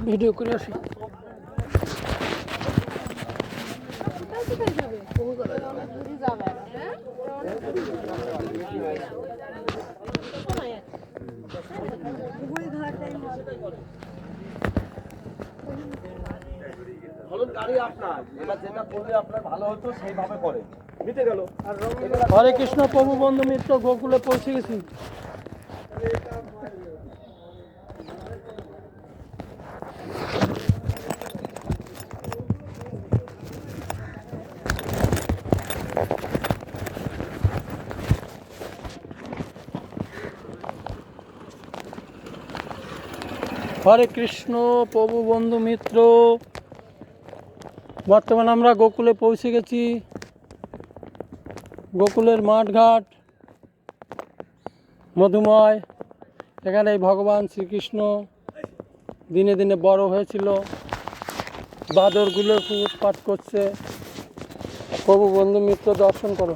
Video করে আসি। গাড়ি আপনার, এবার যেটা করলে আপনার ভালো হতো সেইভাবে করে মিটে গেল। হরে কৃষ্ণ প্রভু বন্ধু মিত্র, গোকুলে পৌঁছে গেছি। হরে কৃষ্ণ প্রভু বন্ধু মিত্র, বর্তমানে আমরা গোকুলে পৌঁছে গেছি। গোকুলের মাঠঘাট মধুময়। এখানে ভগবান শ্রীকৃষ্ণ দিনে দিনে বড় হয়েছিল। বাদরগুলো খুব উৎপাত করছে। প্রভু বন্ধু মিত্র দর্শন করো।